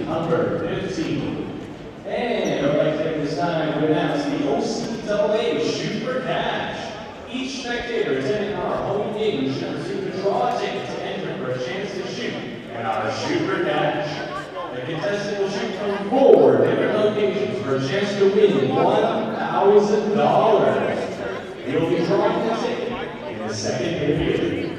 Humber 15. And I'd like to take this time to announce the OCAA Shoot for Cash. Each spectator attending our home game should receive a draw ticket to enter for a chance to shoot at our Shoot for Cash. The contestant will shoot from 4 different locations for a chance to win $1,000. We'll be drawing the ticket in the second period.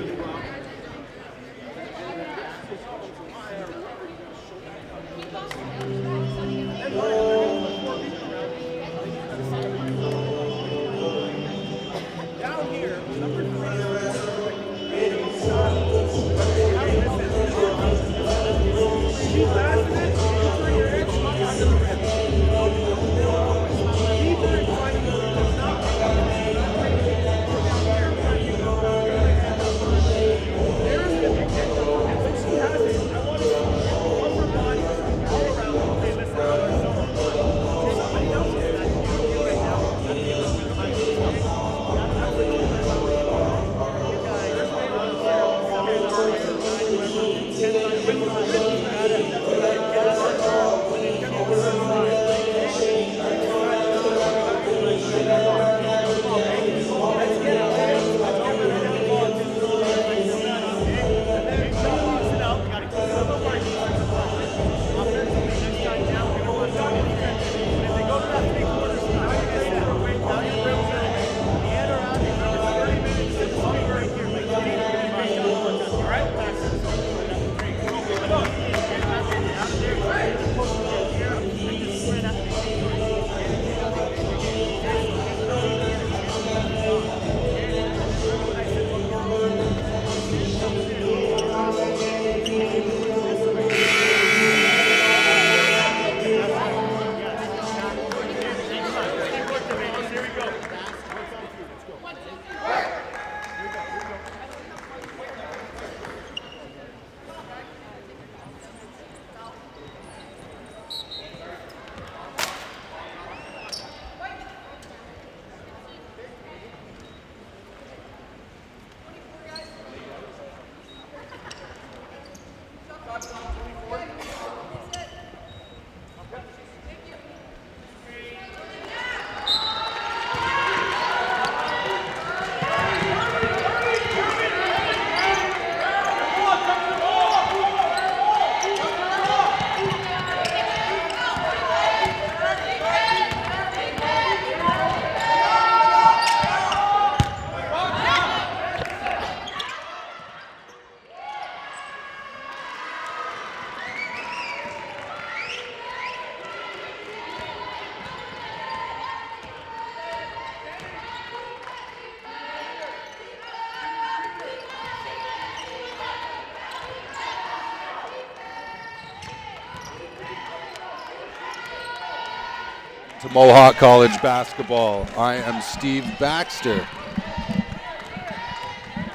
To Mohawk College basketball. I am Steve Baxter.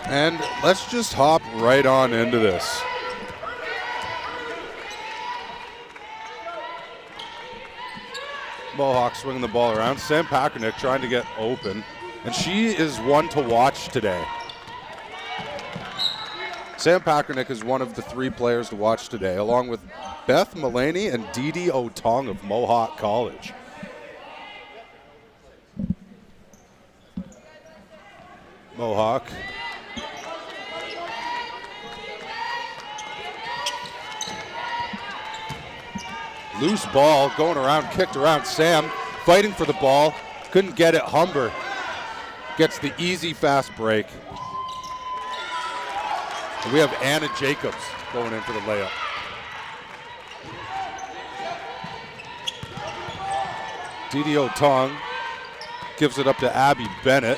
And let's just hop right on into this. Mohawk swinging the ball around. Sam Packernick trying to get open. And she is one to watch today. Sam Packernick is one of the 3 players to watch today, along with Beth Mullaney and Dee Dee Otong of Mohawk College. Mohawk. Loose ball going around, kicked around. Sam fighting for the ball. Couldn't get it. Humber gets the easy fast break. And we have Anna Jacobs going in for the layup. Dee Dee Otong gives it up to Abby Bennett.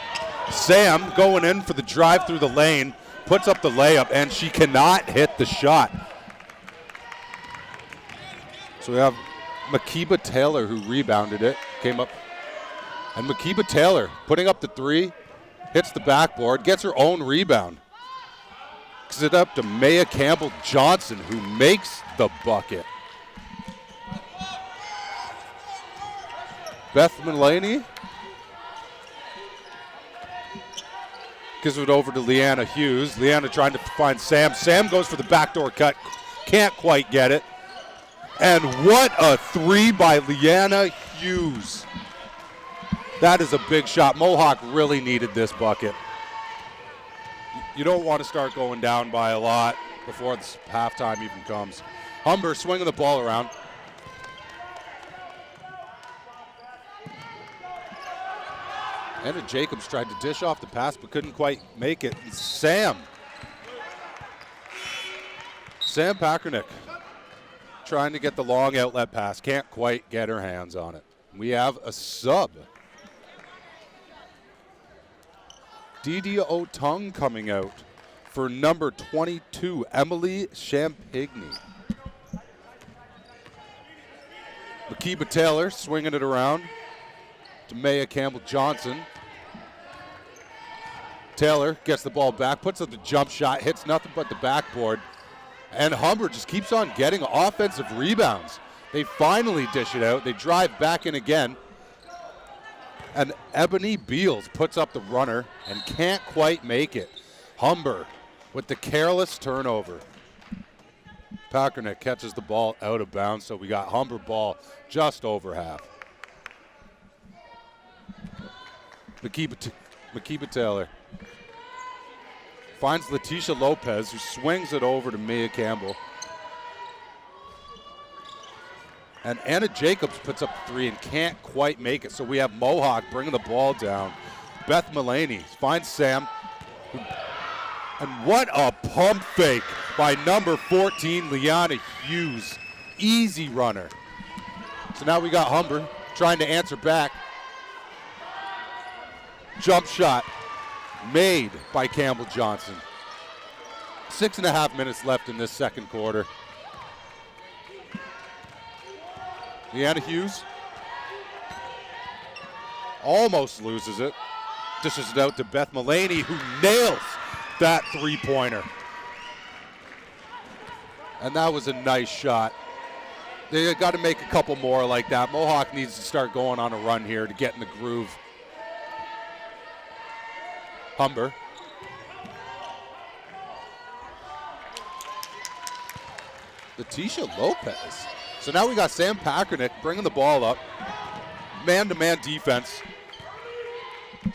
Sam going in for the drive through the lane, puts up the layup, and she cannot hit the shot. So we have Makiba Taylor who rebounded it, came up. And Makiba Taylor putting up the 3, hits the backboard, gets her own rebound. Gives it up to Maya Campbell Johnson who makes the bucket. Beth Mullaney gives it over to Leanna Hughes. Leanna trying to find Sam. Sam goes for the backdoor cut. Can't quite get it. And what a 3 by Leanna Hughes. That is a big shot. Mohawk really needed this bucket. You don't want to start going down by a lot before this halftime even comes. Humber swinging the ball around. Anna Jacobs tried to dish off the pass but couldn't quite make it. And Sam Packernick trying to get the long outlet pass. Can't quite get her hands on it. We have a sub. Didi O'Tung coming out for number 22, Emily Champigny. Makiba Taylor swinging it around to Maya Campbell-Johnson. Taylor gets the ball back, puts up the jump shot, hits nothing but the backboard. And Humber just keeps on getting offensive rebounds. They finally dish it out. They drive back in again. And Ebony Beals puts up the runner and can't quite make it. Humber with the careless turnover. Packernick catches the ball out of bounds, so we got Humber ball just over half. Makiba Taylor finds Letitia Lopez, who swings it over to Mia Campbell. And Anna Jacobs puts up three and can't quite make it. So we have Mohawk bringing the ball down. Beth Mullaney finds Sam. And what a pump fake by number 14, Liana Hughes. Easy runner. So now we got Humber trying to answer back. Jump shot made by Campbell Johnson. 6.5 minutes left in this second quarter. Liana Hughes almost loses it. Dishes it out to Beth Mullaney, who nails that three-pointer. And that was a nice shot. They got to make a couple more like that. Mohawk needs to start going on a run here to get in the groove. Humber. Letitia Lopez. So now we got Sam Packernick bringing the ball up. Man-to-man defense.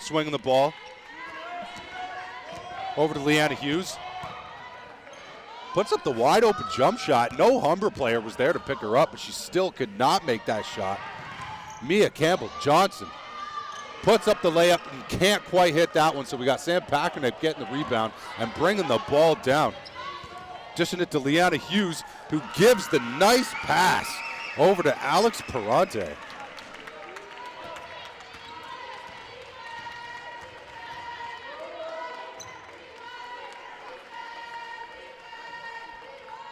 Swinging the ball. Over to Liana Hughes. Puts up the wide open jump shot. No Humber player was there to pick her up, but she still could not make that shot. Mia Campbell-Johnson puts up the layup and can't quite hit that one, so we got Sam Packernick getting the rebound and bringing the ball down. Dishing it to Liana Hughes, who gives the nice pass over to Alex Perante.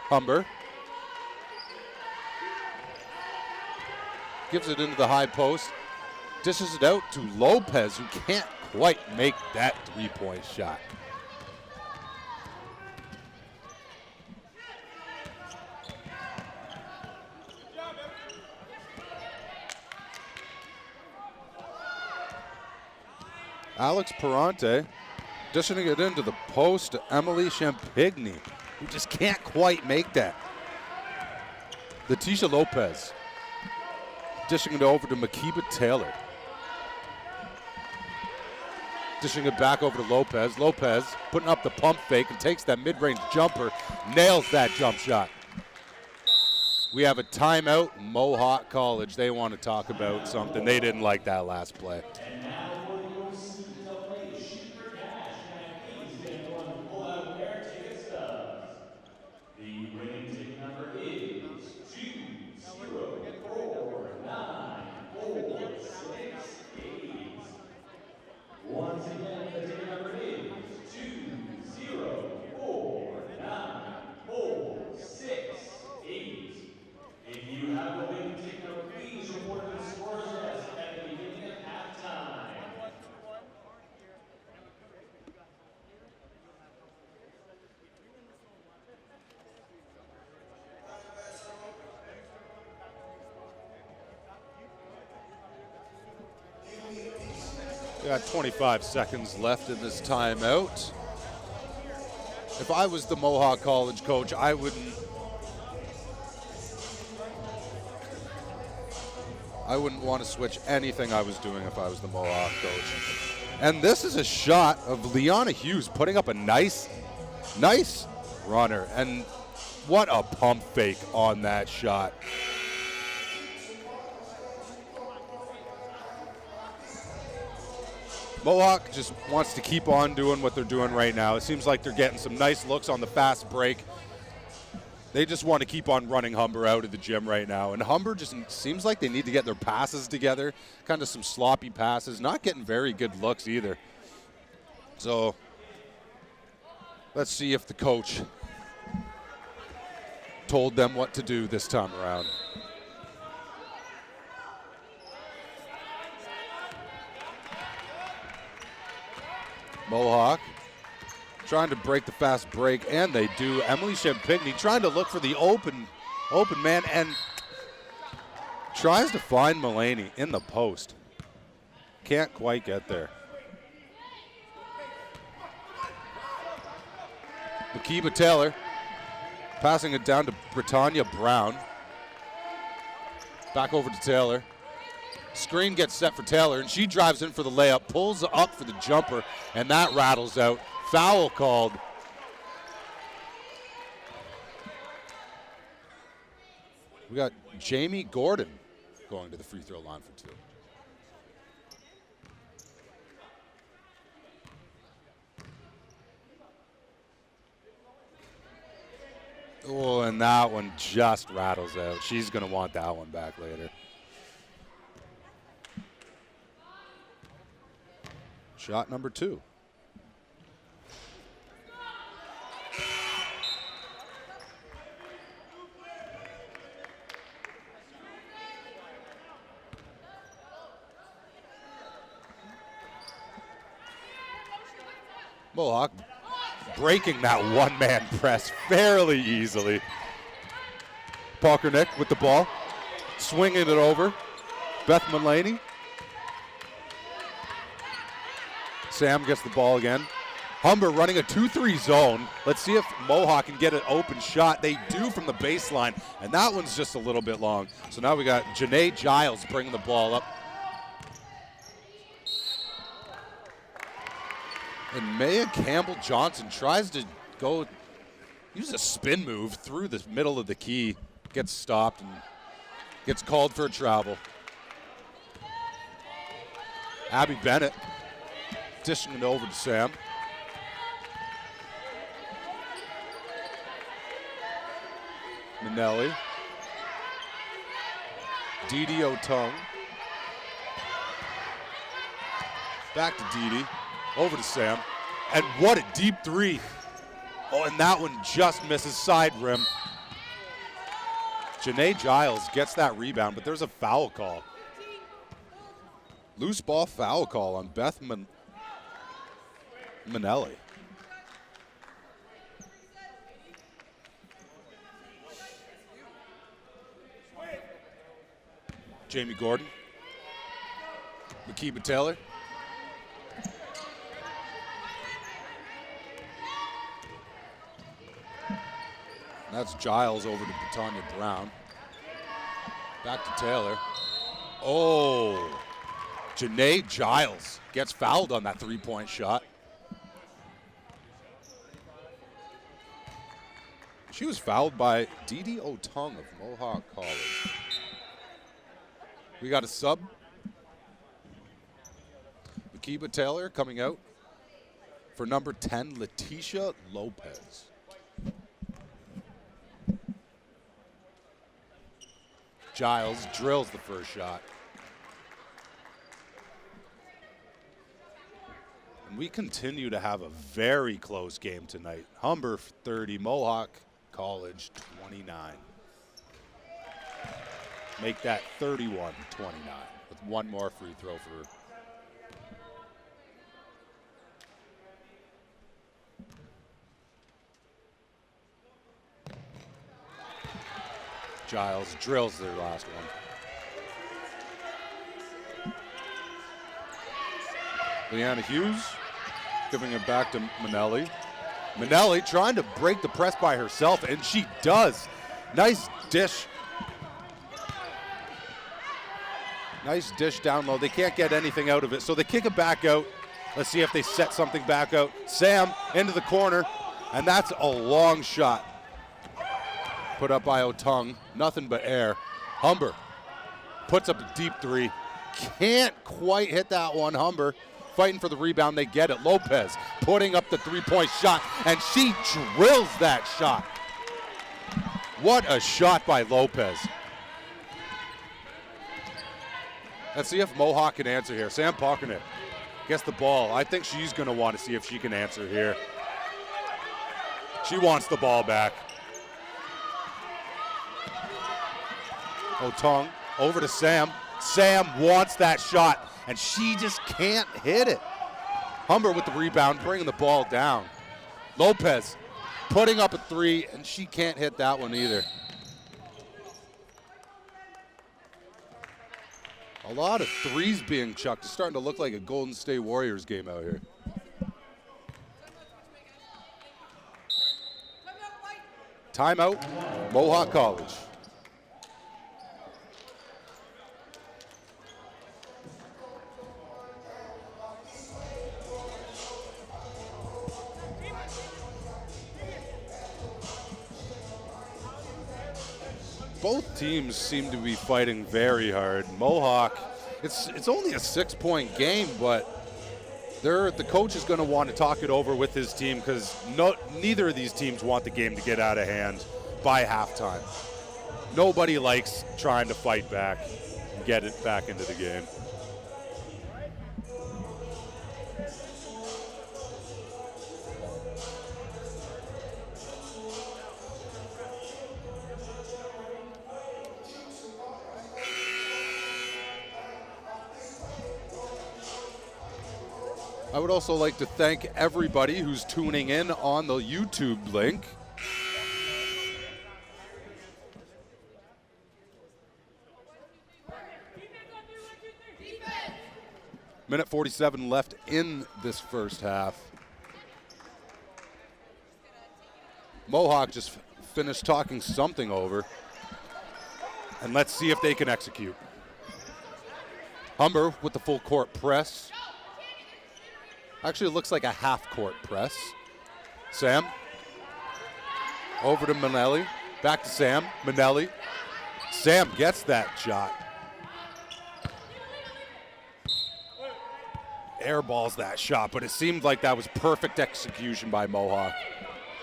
Humber gives it into the high post. Dishes it out to Lopez, who can't quite make that three-point shot. Alex Perante dishing it into the post to Emily Champigny, who just can't quite make that. Letitia Lopez dishing it over to Makiba Taylor. Dishing it back over to Lopez. Lopez putting up the pump fake and takes that mid-range jumper, nails that jump shot. We have a timeout. Mohawk College, they want to talk about something. They didn't like that last play. And now for your seat to play Super Cash. And please get one pull-out pair ticket stubs. The winning ticket number is 2049468. Once again, the ticket number is 2049468. If you have the winning ticket number, please report to the scorer's desk at the beginning of halftime. We got 25 seconds left in this timeout. If I was the Mohawk College coach, I wouldn't want to switch anything I was doing if I was the Mohawk coach. And this is a shot of Liana Hughes putting up a nice runner. And what a pump fake on that shot. Mohawk just wants to keep on doing what they're doing right now. It seems like they're getting some nice looks on the fast break. They just want to keep on running Humber out of the gym right now. And Humber just seems like they need to get their passes together, kind of some sloppy passes, not getting very good looks either. So let's see if the coach told them what to do this time around. Mohawk trying to break the fast break, and they do. Emily Champigny trying to look for the open man and tries to find Mulaney in the post. Can't quite get there. Makiba Taylor passing it down to Britannia Brown. Back over to Taylor. Screen gets set for Taylor, and she drives in for the layup, pulls up for the jumper, and that rattles out. Foul called. We got Jamie Gordon going to the free throw line for two. Oh, and that one just rattles out. She's going to want that one back later. Shot number two. Mohawk breaking that one-man press fairly easily. Palkernick with the ball, swinging it over. Beth Mulaney. Sam gets the ball again. Humber running a 2-3 zone. Let's see if Mohawk can get an open shot. They do from the baseline, and that one's just a little bit long. So now we got Janae Giles bringing the ball up. And Maya Campbell-Johnson tries to go, use a spin move through the middle of the key, gets stopped and gets called for a travel. Abby Bennett dishing it over to Sam. Manelli. Didi Otung. Back to Didi. Over to Sam. And what a deep three. Oh, and that one just misses side rim. Janae Giles gets that rebound, but there's a foul call. Loose ball foul call on Beth Manelli. Jamie Gordon. Makiba Taylor. That's Giles over to Britannia Brown. Back to Taylor. Oh, Janae Giles gets fouled on that three-point shot. She was fouled by Didi Otung of Mohawk College. We got a sub. Makiba Taylor coming out for number 10, Leticia Lopez. Giles drills the first shot. And we continue to have a very close game tonight. Humber 30, Mohawk College 29. Make that 31-29 with one more free throw for Giles drills their last one. Leanna Hughes giving it back to Manelli. Manelli trying to break the press by herself, and she does. Nice dish. Nice dish down low. They can't get anything out of it, so they kick it back out. Let's see if they set something back out. Sam into the corner, and that's a long shot. Put up by Otung, nothing but air. Humber puts up a deep three. Can't quite hit that one, Humber. fighting for the rebound. They get it. Lopez putting up the three-point shot, and she drills that shot. What a shot by Lopez. Let's see if Mohawk can answer here. Sam Parkernick gets the ball. I think she's going to want to see if she can answer here. She wants the ball back. Otong over to Sam. Sam wants that shot, and she just can't hit it. Humber with the rebound, bringing the ball down. Lopez putting up a three, and she can't hit that one either. A lot of threes being chucked. It's starting to look like a Golden State Warriors game out here. Timeout, Mohawk College. Both teams seem to be fighting very hard. Mohawk, it's only a 6-point game, but the coach is going to want to talk it over with his team because neither of these teams want the game to get out of hand by halftime. Nobody likes trying to fight back and get it back into the game. I would also like to thank everybody who's tuning in on the YouTube link. Minute 47 left in this first half. Mohawk just finished talking something over. And let's see if they can execute. Humber with the full court press. Actually, it looks like a half-court press. Sam. Over to Manelli. Back to Sam. Manelli. Sam gets that shot. Airballs that shot, but it seemed like that was perfect execution by Mohawk.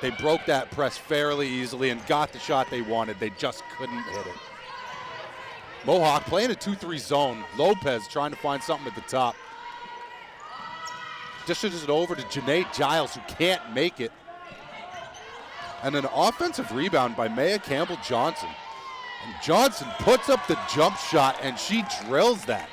They broke that press fairly easily and got the shot they wanted. They just couldn't hit it. Mohawk playing a 2-3 zone. Lopez trying to find something at the top. Dishes it over to Janae Giles, who can't make it. And an offensive rebound by Maya Campbell-Johnson. And Johnson puts up the jump shot, and she drills that.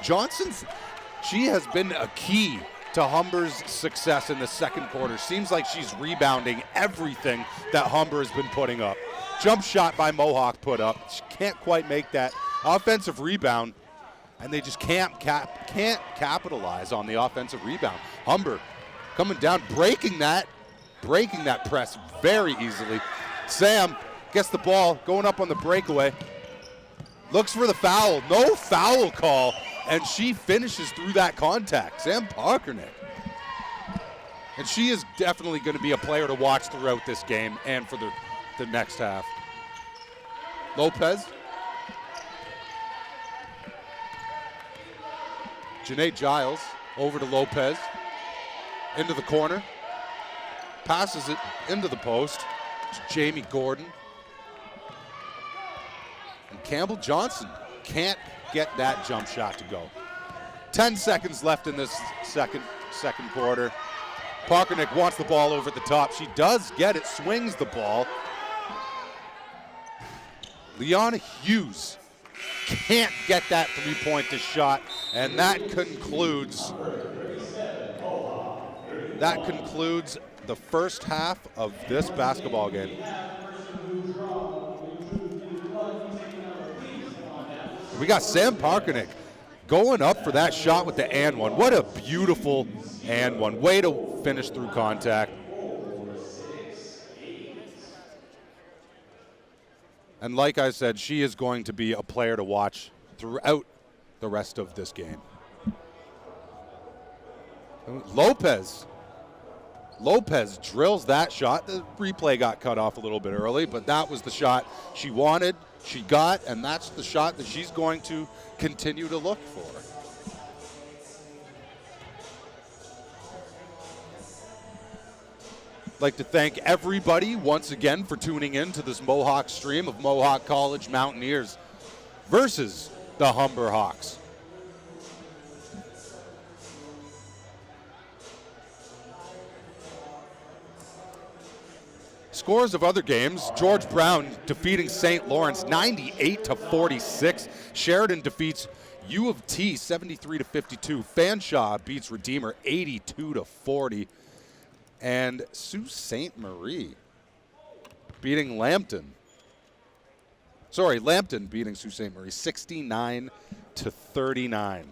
She has been a key to Humber's success in the second quarter. Seems like she's rebounding everything that Humber has been putting up. Jump shot by Mohawk put up. She can't quite make that offensive rebound. And they just can't capitalize on the offensive rebound. Humber coming down, breaking that press very easily. Sam gets the ball, going up on the breakaway. Looks for the foul, no foul call, and she finishes through that contact. Sam Parkernick. And she is definitely going to be a player to watch throughout this game and for the next half. Lopez. Janae Giles over to Lopez, into the corner, passes it into the post to Jamie Gordon. And Campbell Johnson can't get that jump shot to go. 10 seconds left in this second quarter. Parkernick wants the ball over at the top. She does get it, swings the ball. Leona Hughes can't get that three-point shot, and that concludes the first half of this basketball game. We got Sam Parkernick going up for that shot with the and one. What a beautiful and one. Way to finish through contact. And like I said, she is going to be a player to watch throughout the rest of this game. Lopez drills that shot. The replay got cut off a little bit early, but that was the shot she wanted, she got, and that's the shot that she's going to continue to look for. like to thank everybody once again for tuning in to this Mohawk stream of Mohawk College Mountaineers versus the Humber Hawks. Scores of other games: George Brown defeating St. Lawrence 98-46. Sheridan defeats U of T 73-52. Fanshawe beats Redeemer 82-40. And Sault Ste. Marie beating Lambton. Lambton beating Sault Ste. Marie 69-39.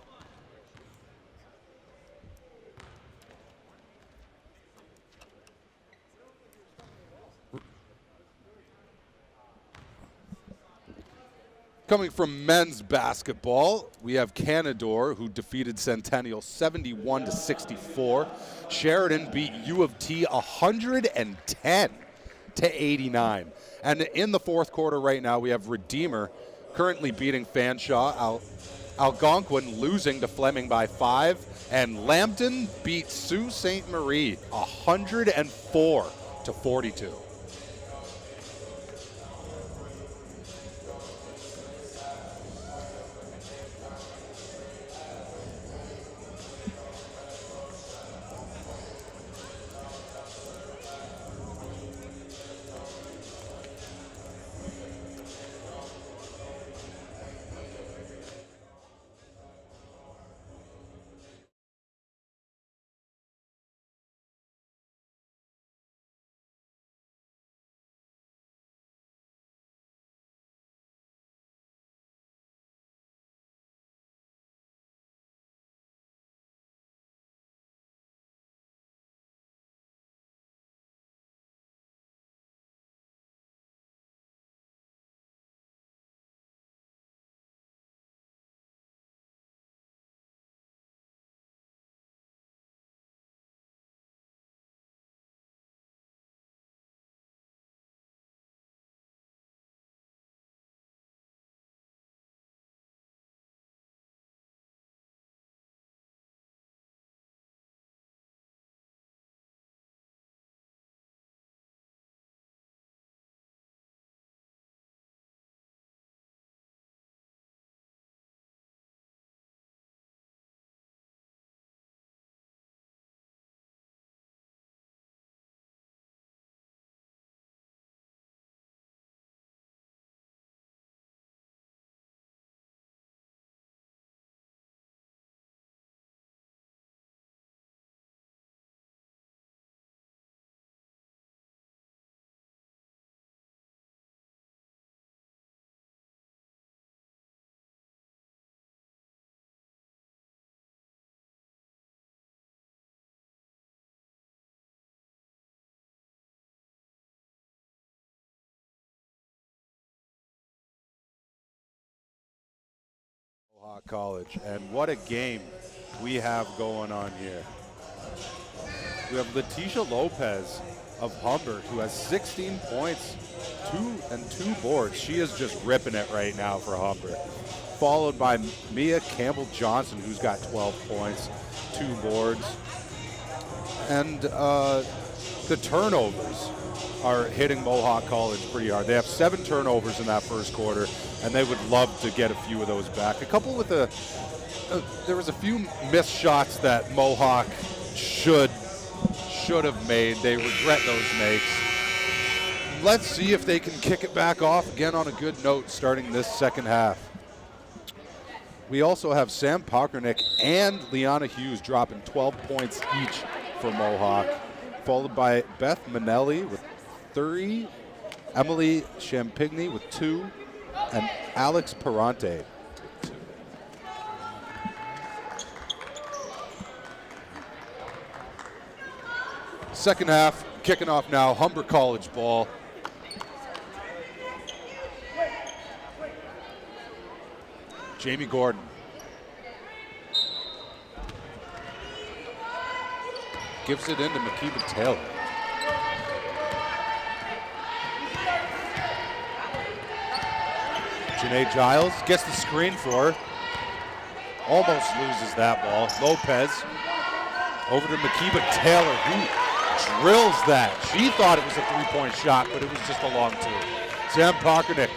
Coming from men's basketball, we have Canadore, who defeated Centennial 71-64. Sheridan beat U of T 110-89. And in the fourth quarter right now, we have Redeemer currently beating Fanshawe, Algonquin losing to Fleming by 5, and Lambton beat Sault Ste. Marie 104-42. Mohawk College, and what a game we have going on here. We have Letitia Lopez of Humber, who has 16 points, two boards. She is just ripping it right now for Humber. Followed by Mia Campbell-Johnson, who's got 12 points, 2 boards. And the turnovers are hitting Mohawk College pretty hard. They have 7 turnovers in that first quarter, and they would love to get a few of those back. A couple with there was a few missed shots that Mohawk should have made. They regret those makes. Let's see if they can kick it back off again on a good note starting this second half. We also have Sam Pockernick and Liana Hughes dropping 12 points each for Mohawk, followed by Beth Manelli with 3, Emily Champigny with 2, and Alex Perante with 2. Second half kicking off now, Humber College ball. Jamie Gordon. Gives it into Makiba Taylor. Janae Giles gets the screen for her. Almost loses that ball. Lopez over to Makiba Taylor, who drills that. She thought it was a three-point shot, but it was just a long two. Sam Pakernick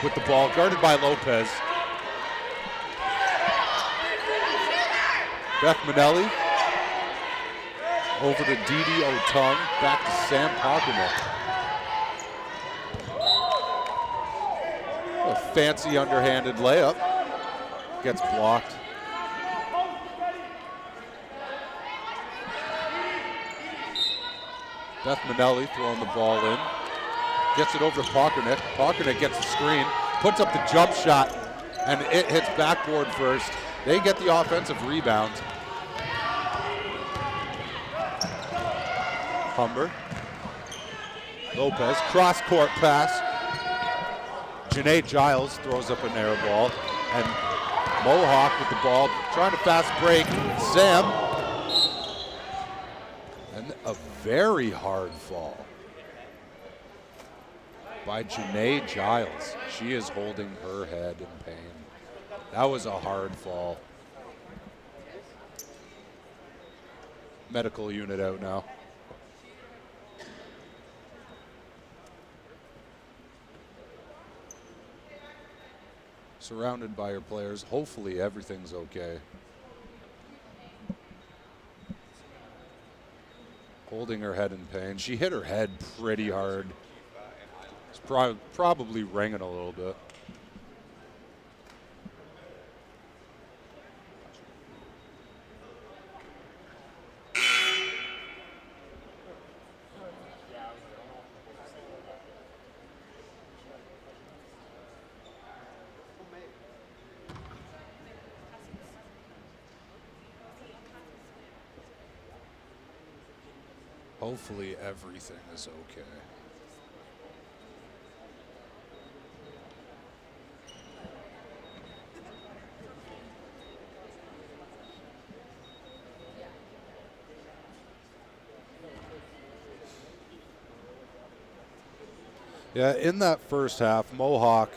with the ball, guarded by Lopez. Beth Manelli over to Didi Otung, back to Sam Pakernick. A fancy underhanded layup. Gets blocked. Beth Manelli throwing the ball in. Gets it over to Pakernick. Pakernick gets the screen, puts up the jump shot, and it hits backboard first. They get the offensive rebound. Humber. Lopez, cross-court pass. Janae Giles throws up an air ball, and Mohawk with the ball, trying to fast break. Sam, and a very hard fall by Janae Giles. She is holding her head in pain. That was a hard fall. Medical unit out now. Surrounded by her players. Hopefully everything's okay. Holding her head in pain. She hit her head pretty hard. It's probably ringing a little bit. Hopefully everything is okay. Yeah, in that first half, Mohawk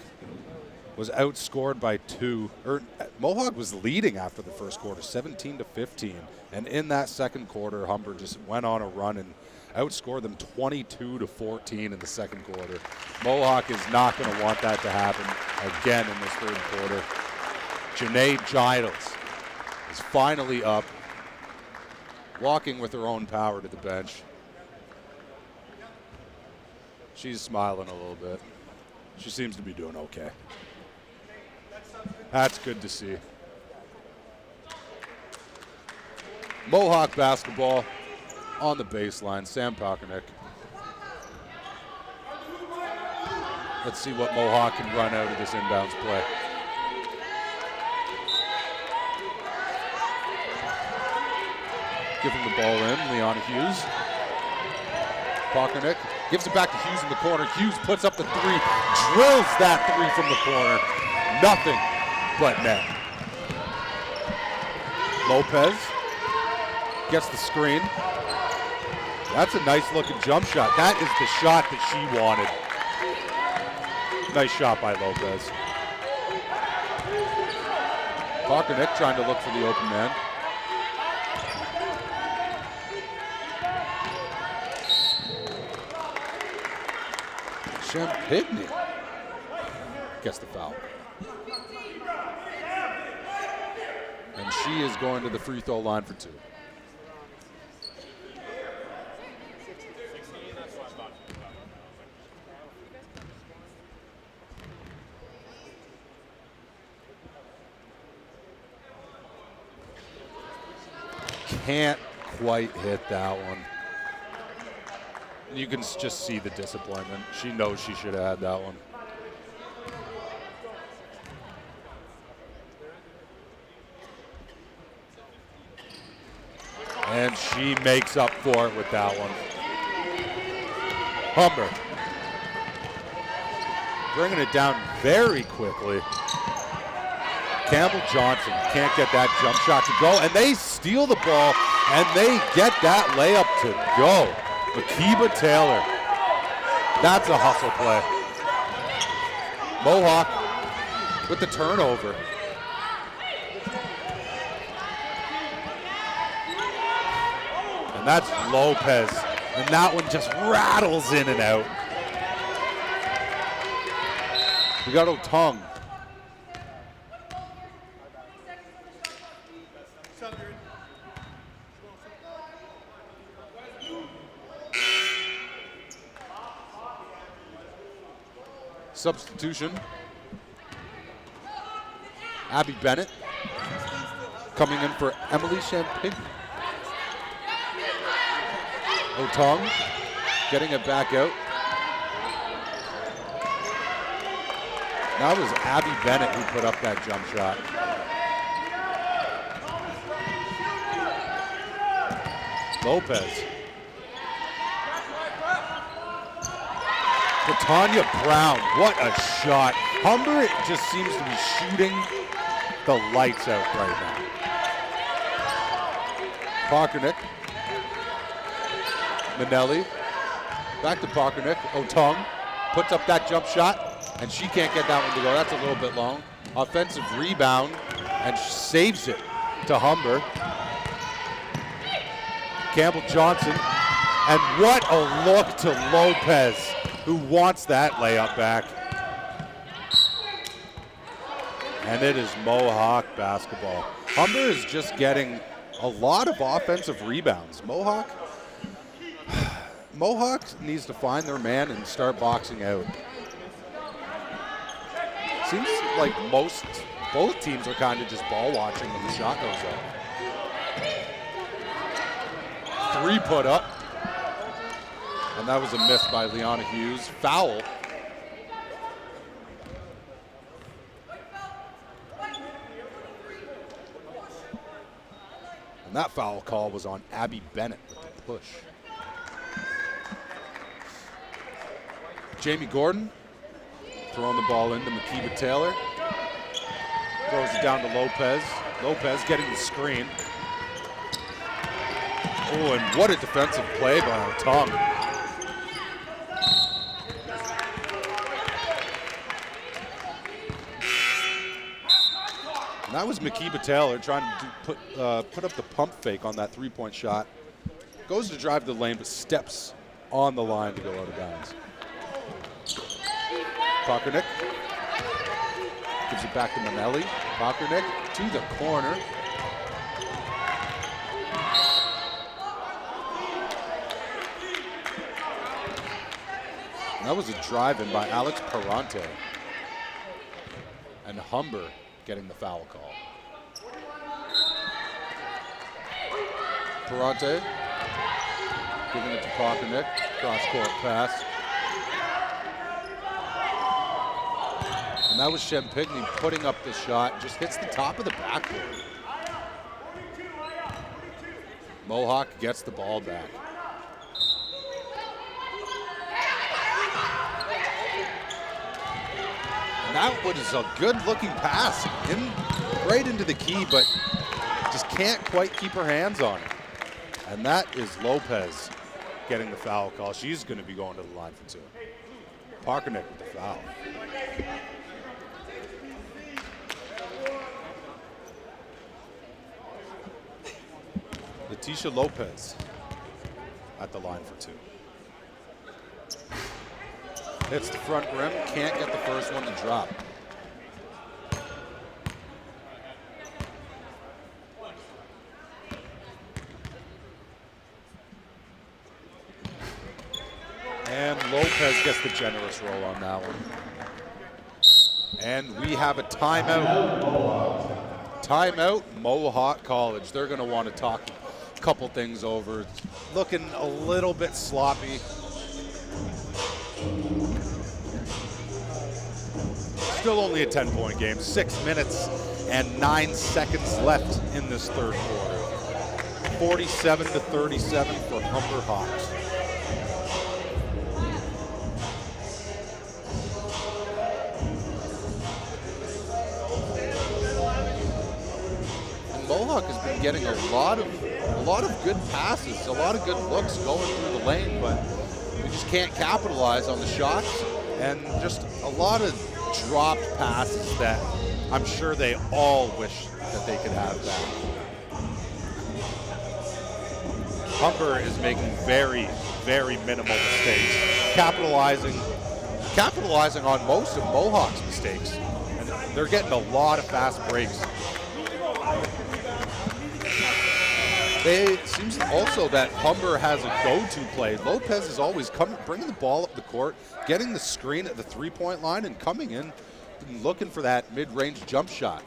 was outscored by 2. Mohawk was leading after the first quarter, 17-15. And in that second quarter, Humber just went on a run and outscored them 22-14 in the second quarter. Mohawk is not going to want that to happen again in this third quarter. Janae Giles is finally up, walking with her own power to the bench. She's smiling a little bit. She seems to be doing okay. That's good to see. Mohawk basketball on the baseline. Sam Pakernick. Let's see what Mohawk can run out of this inbounds play. Giving the ball in, Leona Hughes. Pakernick gives it back to Hughes in the corner. Hughes puts up the three, drills that three from the corner. Nothing but net. Lopez gets the screen. That's a nice looking jump shot. That is the shot that she wanted. Nice shot by Lopez. Pakernick trying to look for the open man. Champigny gets the foul. And she is going to the free throw line for 2. Can't quite hit that one. You can just see the disappointment. She knows she should have had that one. And she makes up for it with that one. Humber bringing it down very quickly. Campbell Johnson can't get that jump shot to go, and they steal the ball, and they get that layup to go. Makiba Taylor. That's a hustle play. Mohawk with the turnover. And that's Lopez And that one just rattles in and out. We got Otong. Substitution. Abby Bennett coming in for Emily Champagne. Otong getting it back out. That was Abby Bennett who put up that jump shot. Lopez. Britannia Brown, what a shot. Humber just seems to be shooting the lights out right now. Pockernick. Manelli. Back to Pockernick. Otong puts up that jump shot, and she can't get that one to go. That's a little bit long. Offensive rebound, and saves it to Humber. Campbell Johnson. And what a look to Lopez, who wants that layup back. And it is Mohawk basketball. Humber is just getting a lot of offensive rebounds. Mohawk needs to find their man and start boxing out. Seems like both teams are kind of just ball watching when the shot goes up. Three put up. And that was a miss by Liana Hughes. Foul. And that foul call was on Abby Bennett with the push. Jamie Gordon throwing the ball into Makiba Taylor. Throws it down to Lopez. Lopez getting the screen. Oh, and what a defensive play by Otong. And that was Makiba Taylor trying to put up the pump fake on that three-point shot. Goes to drive the lane, but steps on the line to go out of bounds. Pockernick gives it back to Manelli. Pockernick to the corner. And that was a drive-in by Alex Perante. And Humber getting the foul call. Perante giving it to Pockernick. Cross-court pass. And that was Champagne putting up the shot. Just hits the top of the backboard. Mohawk gets the ball back. And that was a good-looking pass right into the key, but just can't quite keep her hands on it. And that is Lopez getting the foul call. She's going to be going to the line for two. Pockernick with the foul. Letitia Lopez at the line for two. Hits the front rim, can't get the first one to drop. And Lopez gets the generous roll on that one. And we have a timeout. Timeout, Mohawk College. They're going to want to talk a couple things over. Looking a little bit sloppy. Still only a 10-point game. 6 minutes and 9 seconds left in this third quarter. 47-37 for Humber Hawks. And Mohawk has been getting a lot of good passes, a lot of good looks going through the lane, but we just can't capitalize on the shots, and just a lot of dropped passes that I'm sure they all wish that they could have back. Humber is making very, very minimal mistakes, capitalizing on most of Mohawk's mistakes. And they're getting a lot of fast breaks. It seems also that Humber has a go-to play. Lopez is always bringing the ball up the court, getting the screen at the three-point line, and coming in and looking for that mid-range jump shot.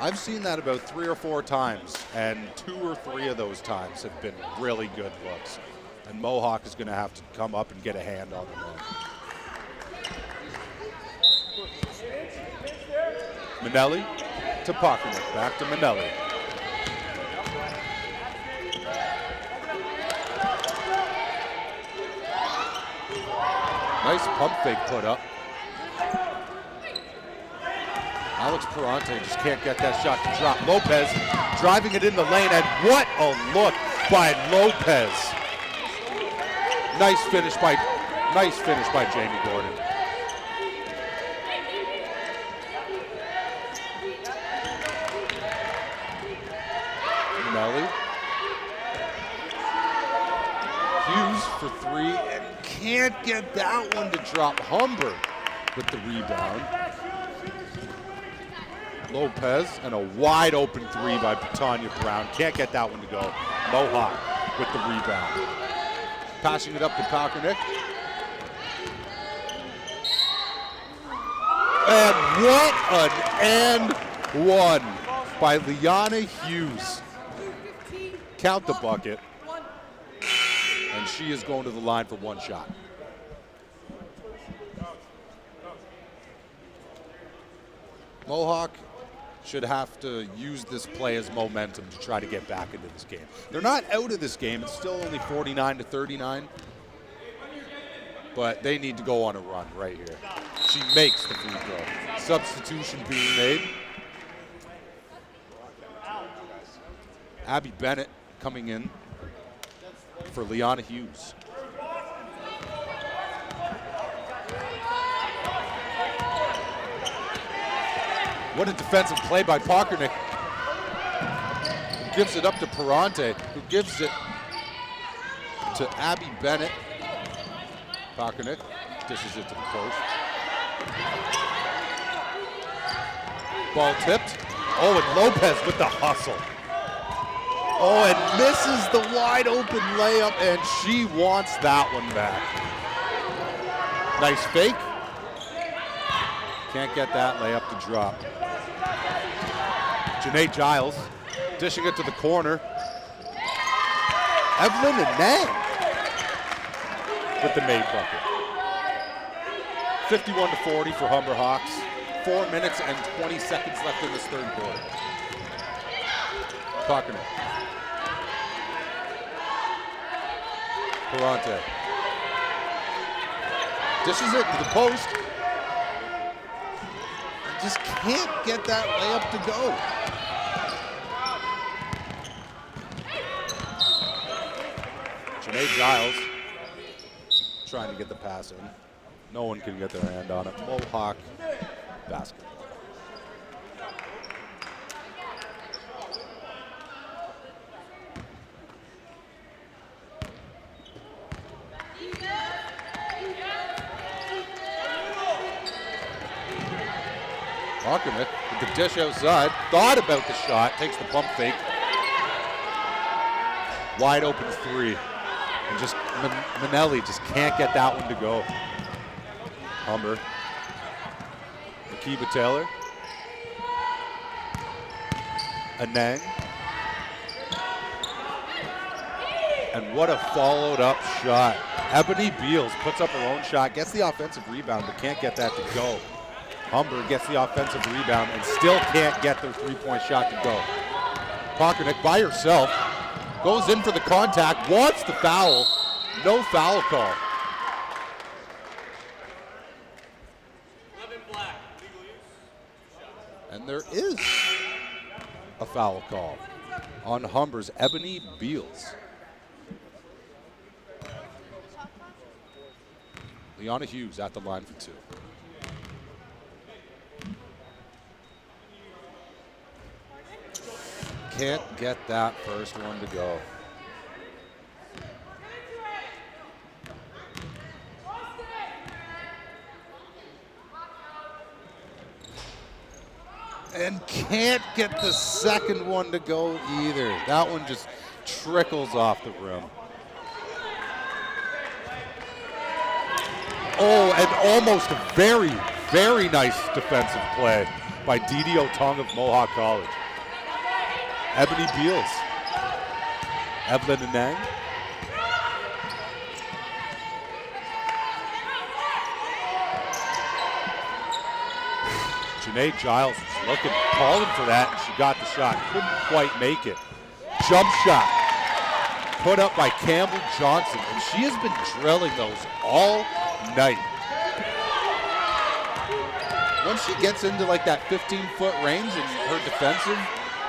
I've seen that about 3 or 4 times, and 2 or 3 of those times have been really good looks. And Mohawk is going to have to come up and get a hand on them. Manelli to Pockernick, back to Manelli. Nice pump fake put up. Alex Perante just can't get that shot to drop. Lopez driving it in the lane, and what a look by Lopez. Nice finish by Jamie Gordon. Manelli. Hughes for 3 and can't get that one to drop. Humber with the rebound. Lopez and a wide open 3 by Tanya Brown. Can't get that one to go. Mohawk with the rebound. Passing it up to Pockernick. And what an and one by Liana Hughes. Count the bucket. And she is going to the line for 1 shot. Mohawk should have to use this play as momentum to try to get back into this game. They're not out of this game. It's still only 49-39. But they need to go on a run right here. She makes the free throw. Substitution being made. Abby Bennett coming in for Liana Hughes. What a defensive play by Pockernick. Gives it up to Perante, who gives it to Abby Bennett. Pockernick dishes it to the post. Ball tipped. Oh, and Lopez with the hustle. Oh, and misses the wide open layup, and she wants that one back. Nice fake. Can't get that layup to drop. Janae Giles dishing it to the corner. Evelyn and Nang with the made bucket. 51-40 for Humber Hawks. 4 minutes and 20 seconds left in this third quarter. Pockernick. Perante. Dishes it to the post. Just can't get that layup to go. Janae Giles trying to get the pass in. No one can get their hand on it. Mohawk basketball. Pockernick with the dish outside. Thought about the shot. Takes the pump fake. Wide open 3. And just Manelli just can't get that one to go. Humber. Akiba Taylor. Anang. And what a followed up shot. Ebony Beals puts up her own shot, gets the offensive rebound, but can't get that to go. Humber gets the offensive rebound and still can't get their 3-point shot to go. Pockernick by herself, goes in for the contact, wants the foul, no foul call. And there is a foul call on Humber's Ebony Beals. Liana Hughes at the line for 2. can't get that first one to go. And can't get the second one to go either. That one just trickles off the rim. Oh, and almost a very, very nice defensive play by Didi Otong of Mohawk College. Ebony Beals. Evelyn Anang. Janae Giles was looking, calling for that, and she got the shot. Couldn't quite make it. Jump shot put up by Campbell Johnson, and she has been drilling those all night. Once she gets into like that 15-foot range and her defensive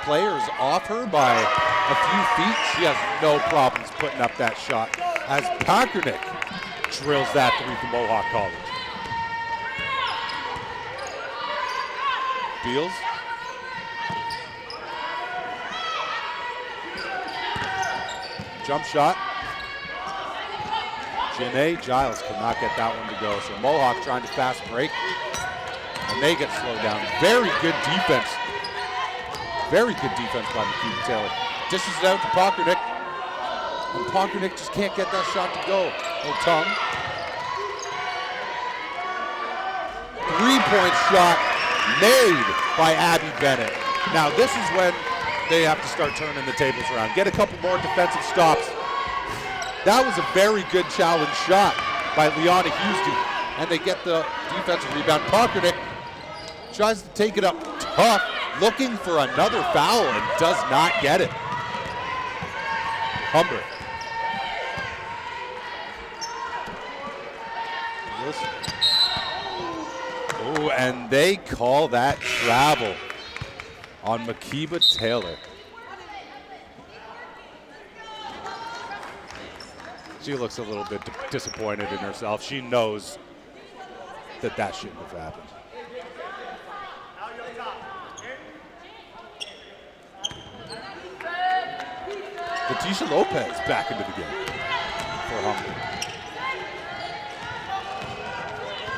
players off her by a few feet, she has no problems putting up that shot as Packernick drills that three from Mohawk College. Beals. Jump shot. Janae Giles could not get that one to go. So Mohawk trying to fast break. And they get slowed down. Very good defense. Very good defense by McKean Taylor. Dishes it out to Packernick. And Packernick just can't get that shot to go. Otong. 3-point shot made by Abby Bennett. Now this is when they have to start turning the tables around. Get a couple more defensive stops. That was a very good challenge shot by Liana Hughes, and they get the defensive rebound. Packernick tries to take it up tough, looking for another foul and does not get it. Humber. Oh, and they call that travel on Makiba Taylor. She looks a little bit disappointed in herself. She knows that that shouldn't have happened. Letitia Lopez back into the game for Humber.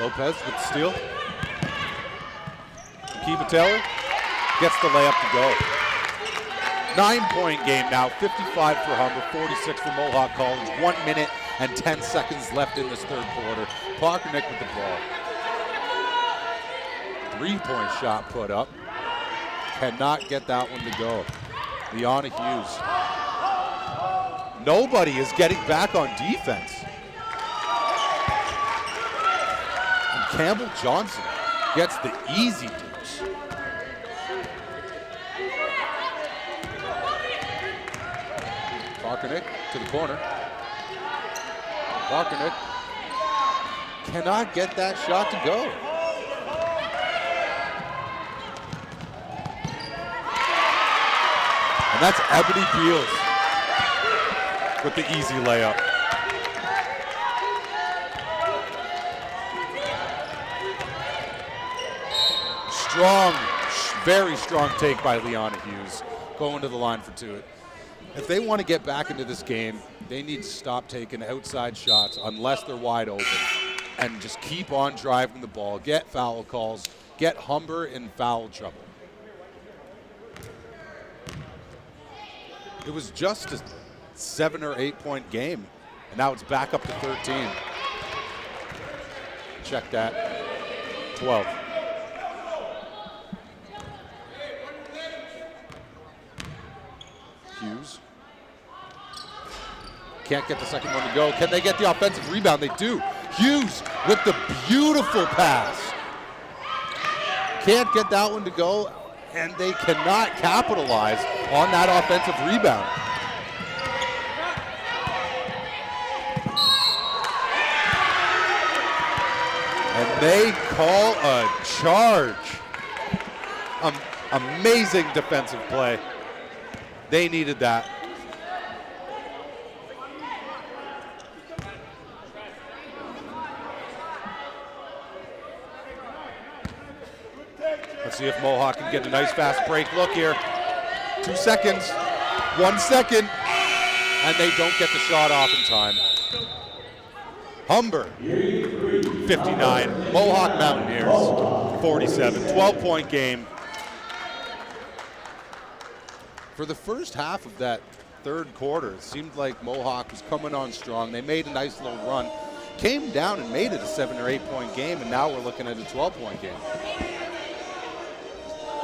Lopez with the steal. Makiba Taylor gets the layup to go. 9-point game now, 55 for Humber, 46 for Mohawk College. 1 minute and 10 seconds left in this third quarter. Packernick with the ball. 3-point shot put up. Cannot get that one to go. Liana Hughes. Nobody is getting back on defense. And Campbell Johnson gets the easy deuce. Packernick to the corner. Packernick cannot get that shot to go. And that's Ebony Beals with the easy layup. Strong, very strong take by Liana Hughes, going to the line for two. If they want to get back into this game, they need to stop taking outside shots unless they're wide open and just keep on driving the ball, get foul calls, get Humber in foul trouble. It was just a 7 or 8 point game, and now it's back up to 13. Check that. 12. Hughes. Can't get the second one to go. Can they get the offensive rebound? They do. Hughes with the beautiful pass. Can't get that one to go, and they cannot capitalize on that offensive rebound. And they call a charge. Amazing defensive play. They needed that. Let's see if Mohawk can get a nice fast break look here. 2 seconds, 1 second, and they don't get the shot off in time. Humber, 59. Mohawk Mountaineers, 47. 12-point game. For the first half of that third quarter, it seemed like Mohawk was coming on strong. They made a nice little run, came down and made it a 7 or 8 point game, and now we're looking at a 12-point game.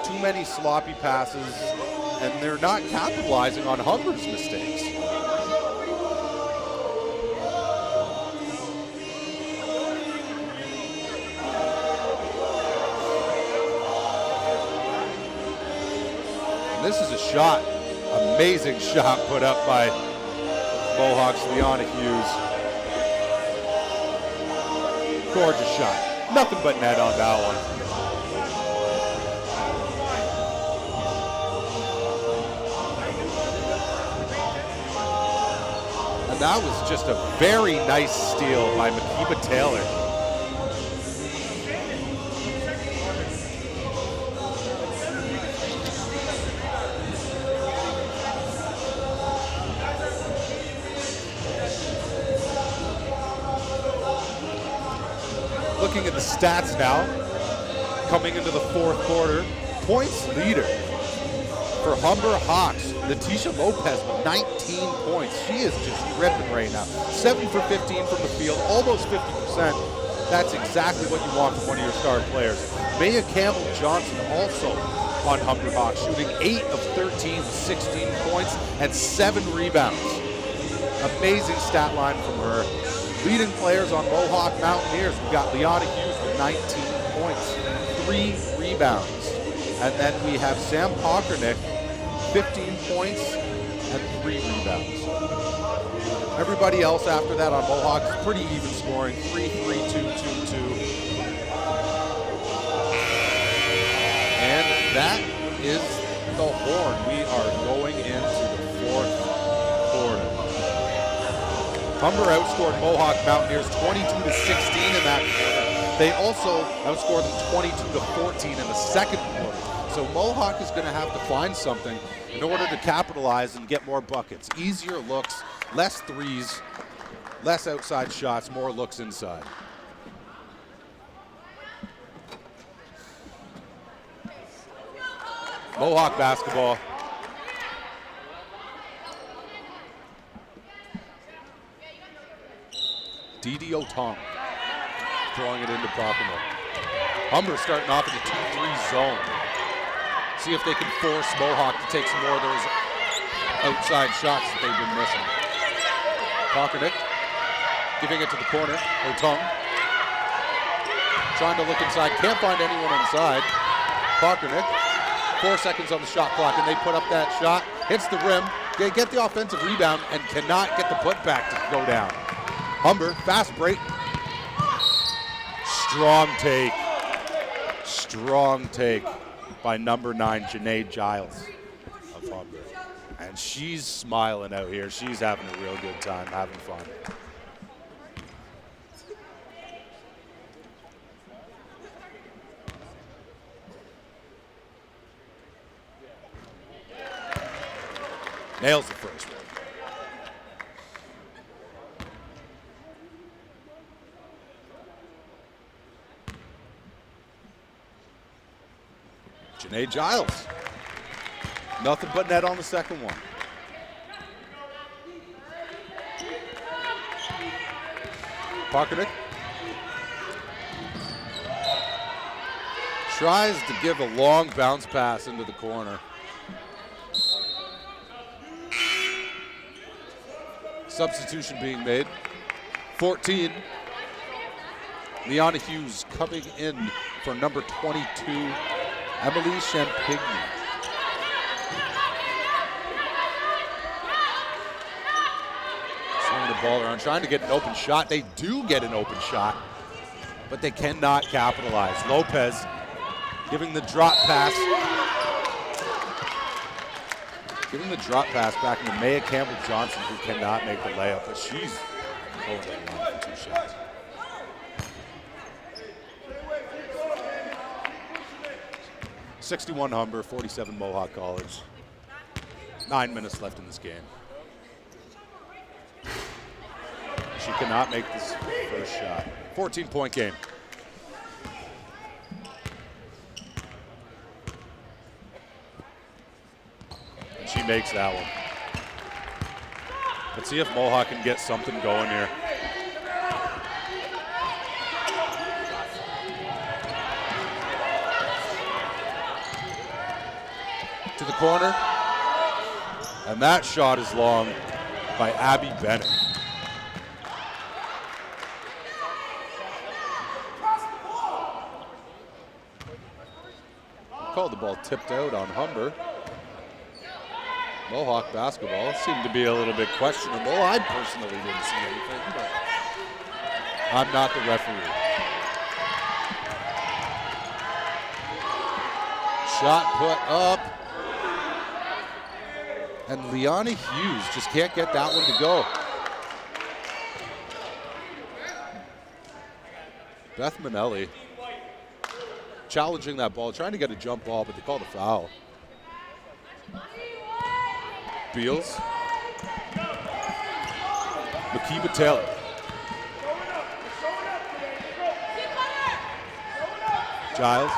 Too many sloppy passes, and they're not capitalizing on Humber's mistakes. And this is a shot, amazing shot put up by Mohawk's Liana Hughes. Gorgeous shot. Nothing but net on that one. And that was just a very nice steal by Makiba Taylor. Looking at the stats now, coming into the fourth quarter, points leader for Humber Hawks, Natisha Lopez with 19 points. She is just ripping right now. 7 for 15 from the field, almost 50%. That's exactly what you want from one of your star players. Maya Campbell Johnson also on Humber Hawks, shooting 8 of 13 with 16 points and 7 rebounds. Amazing stat line from her. Leading players on Mohawk Mountaineers, we've got Liana Hughes with 19 points, 3 rebounds. And then we have Sam Pockernick, 15 points and 3 rebounds. Everybody else after that on Mohawk is pretty even scoring, 3, 3, 2, 2, 2. And that is the horn. We are going into the fourth quarter. Humber outscored Mohawk Mountaineers 22-16 in that quarter. They also outscored them 22-14 in the second quarter. So Mohawk is going to have to find something in order to capitalize and get more buckets. Easier looks, less threes, less outside shots, more looks inside. Mohawk basketball. Didi Otong throwing it into Pockernick. Humber starting off in the 2-3 zone. See if they can force Mohawk to take some more of those outside shots that they've been missing. Pockernick giving it to the corner. Otong trying to look inside, can't find anyone inside. Pockernick, 4 seconds on the shot clock, and they put up that shot, hits the rim, they get the offensive rebound, and cannot get the putback to go down. Humber, fast break. Strong take by number 9, Janae Giles of Humber. And she's smiling out here. She's having a real good time, having fun. Nails the first one. Janae Giles. Nothing but net on the second one. Pockernick tries to give a long bounce pass into the corner. Substitution being made. 14. Liana Hughes coming in for number 22. Emily Champigny. Swinging the ball around, trying to get an open shot. They do get an open shot, but they cannot capitalize. Lopez giving the drop pass. Giving the drop pass back into Maya Campbell Johnson, who cannot make the layup, but she's going to line for 2 shots. '61 Humber, 47 Mohawk College. 9 minutes left in this game. She cannot make this first shot. 14-point game. And she makes that one. Let's see if Mohawk can get something going here. To the corner. And that shot is long by Abby Bennett. Called the ball tipped out on Humber. Mohawk basketball seemed to be a little bit questionable. I personally didn't see anything, but I'm not the referee. Shot put up. And Liana Hughes just can't get that one to go. Beth Manelli challenging that ball, trying to get a jump ball, but they called a foul. Beals. Makiba Taylor. Giles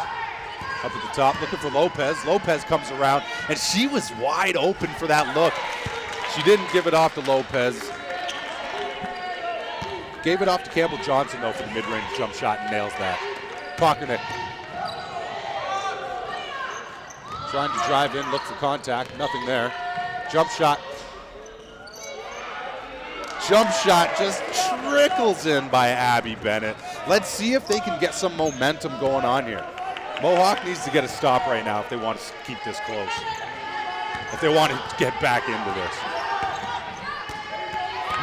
up at the top, looking for Lopez. Lopez comes around, and she was wide open for that look. She didn't give it off to Lopez. Gave it off to Campbell Johnson, though, for the mid-range jump shot, and nails that. Pockernick. Trying to drive in, look for contact, nothing there. Jump shot. Jump shot just trickles in by Abby Bennett. Let's see if they can get some momentum going on here. Mohawk needs to get a stop right now if they want to keep this close. If they want to get back into this.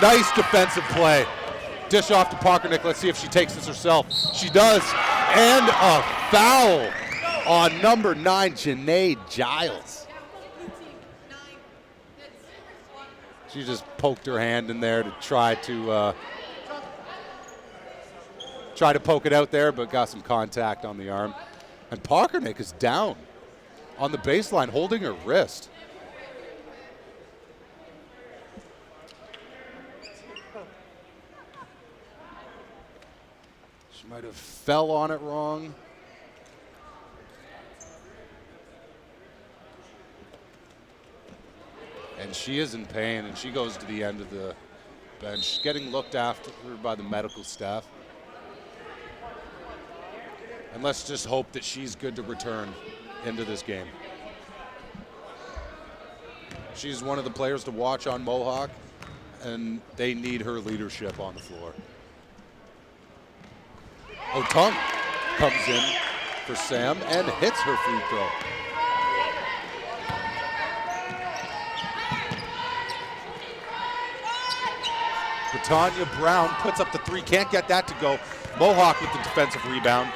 Nice defensive play. Dish off to Pockernick. Let's see if she takes this herself. She does. And a foul on number 9, Janae Giles. She just poked her hand in there to try to poke it out there, but got some contact on the arm. And Pockernick is down on the baseline, holding her wrist. She might have fell on it wrong. And she is in pain, and she goes to the end of the bench, getting looked after by the medical staff. And let's just hope that she's good to return into this game. She's one of the players to watch on Mohawk, and they need her leadership on the floor. Otung comes in for Sam and hits her free throw. Britannia Brown puts up the three, can't get that to go. Mohawk with the defensive rebound.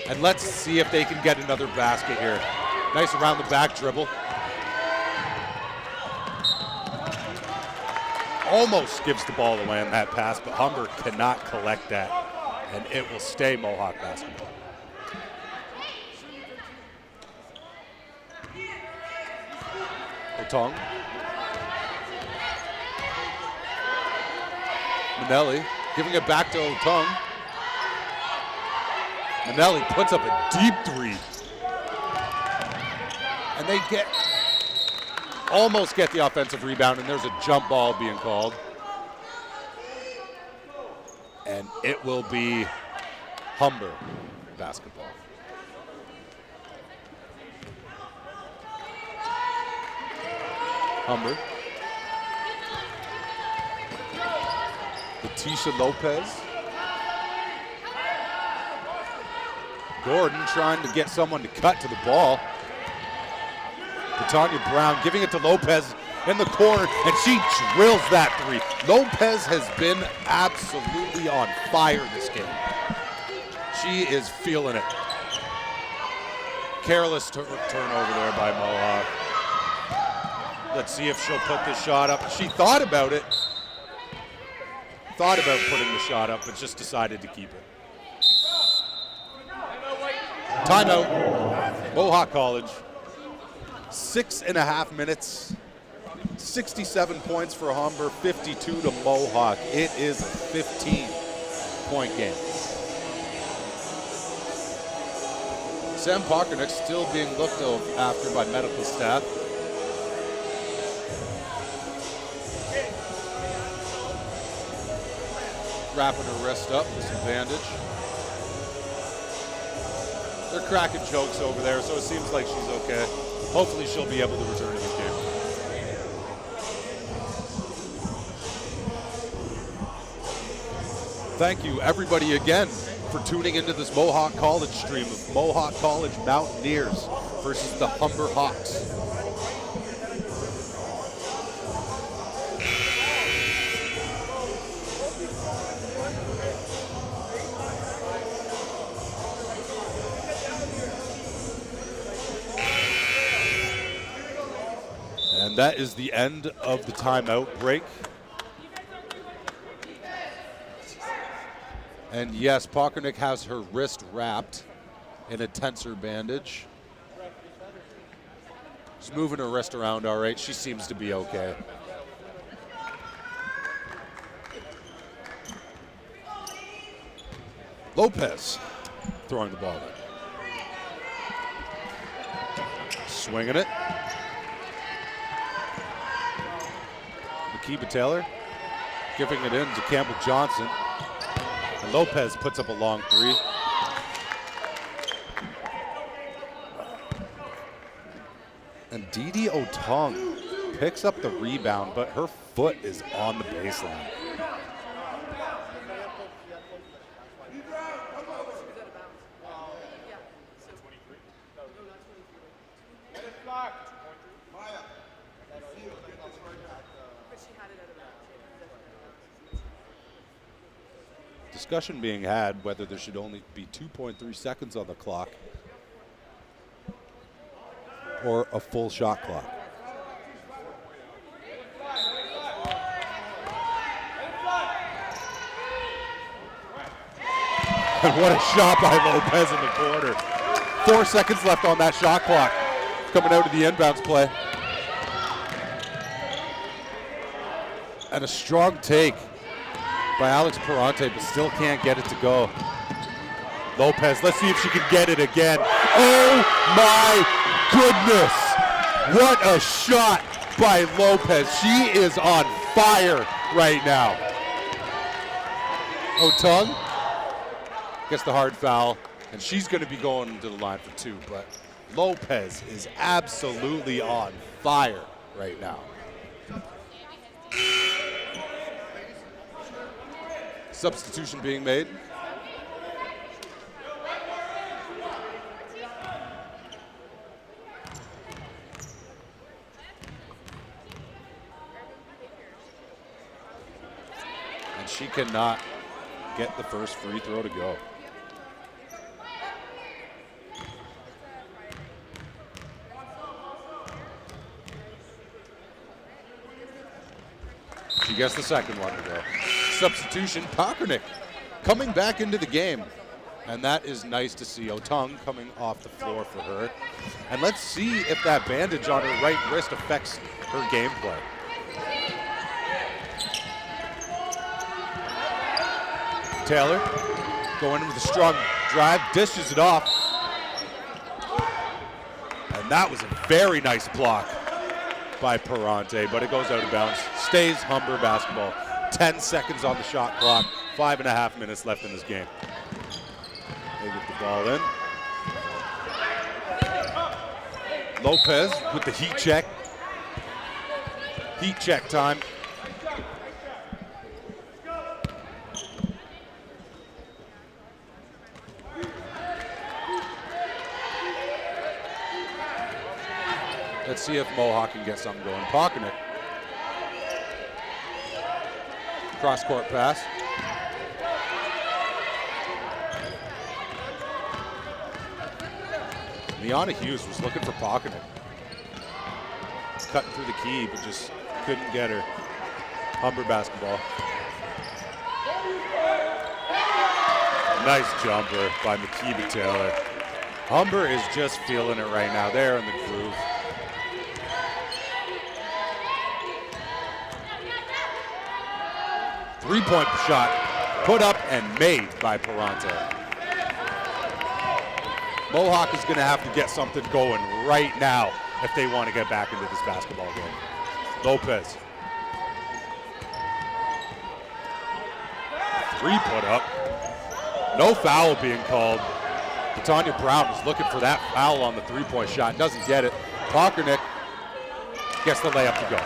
And let's see if they can get another basket here. Nice around the back dribble. Almost gives the ball away on that pass, but Humber cannot collect that. And it will stay Mohawk basketball. Otong. Manelli giving it back to Otong. Manelli puts up a deep three. And they almost get the offensive rebound, and there's a jump ball being called. And it will be Humber basketball. Humber. Letitia Lopez. Gordon trying to get someone to cut to the ball. Britannia Brown giving it to Lopez in the corner, and she drills that three. Lopez has been absolutely on fire this game. She is feeling it. Careless turnover there by Mohawk. Let's see if she'll put this shot up. She thought about it. Thought about putting the shot up, but just decided to keep it. Timeout. Mohawk College. 6.5 minutes. 67 points for Humber, 52 to Mohawk. It is a 15-point game. Sam Pockernick still being looked after by medical staff. Wrapping her wrist up with some bandage. They're cracking jokes over there, so it seems like she's okay. Hopefully she'll be able to return to this game. Thank you, everybody, again, for tuning into this Mohawk College stream of Mohawk College Mountaineers versus the Humber Hawks. And that is the end of the timeout break. And yes, Pockernick has her wrist wrapped in a tensor bandage. She's moving her wrist around all right. She seems to be okay. Lopez throwing the ball in. Swinging it. Akiba Taylor giving it in to Campbell Johnson. And Lopez puts up a long three. And Didi Otong picks up the rebound, but her foot is on the baseline. Discussion being had whether there should only be 2.3 seconds on the clock or a full shot clock. And what a shot by Lopez in the corner. 4 seconds left on that shot clock. Coming out of the inbounds play. And a strong take by Alex Perante, but still can't get it to go. Lopez, let's see if she can get it again. Oh my goodness! What a shot by Lopez. She is on fire right now. Otong gets the hard foul, and she's going to be going to the line for two, but Lopez is absolutely on fire right now. Substitution being made. And she cannot get the first free throw to go. She gets the second one to go. Substitution, Pockernick coming back into the game. And that is nice to see. Otong coming off the floor for her. And let's see if that bandage on her right wrist affects her gameplay. Taylor going in with a strong drive, dishes it off. And that was a very nice block by Perante, but it goes out of bounds. Stays Humber basketball. 10 seconds on the shot clock. 5.5 minutes left in this game. They get the ball in. Lopez with the heat check. Heat check time. Let's see if Mohawk can get something going. Pockernick. Cross-court pass. Liana Hughes was looking for Pockernick. Cutting through the key, but just couldn't get her. Humber basketball. Nice jumper by Akiba Taylor. Humber is just feeling it right now. They're in the groove. Three-point shot put up and made by Perante. Mohawk is going to have to get something going right now if they want to get back into this basketball game. Lopez. Three put up. No foul being called. Tanya Brown was looking for that foul on the three-point shot. Doesn't get it. Pockernick gets the layup to go.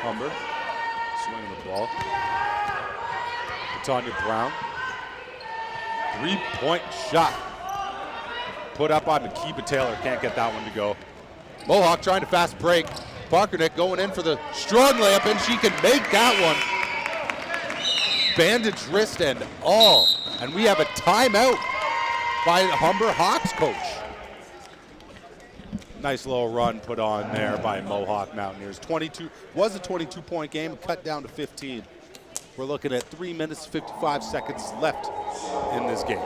Humber swinging the ball. Tanya Brown. Three-point shot. Put up on Makiba Taylor. Can't get that one to go. Mohawk trying to fast break. Pockernick going in for the strong layup, and she can make that one. Bandage wrist and all. And we have a timeout by the Humber Hawks coach. Nice little run put on there by Mohawk Mountaineers. 22 was a 22-point game, cut down to 15. We're looking at 3 minutes, 55 seconds left in this game.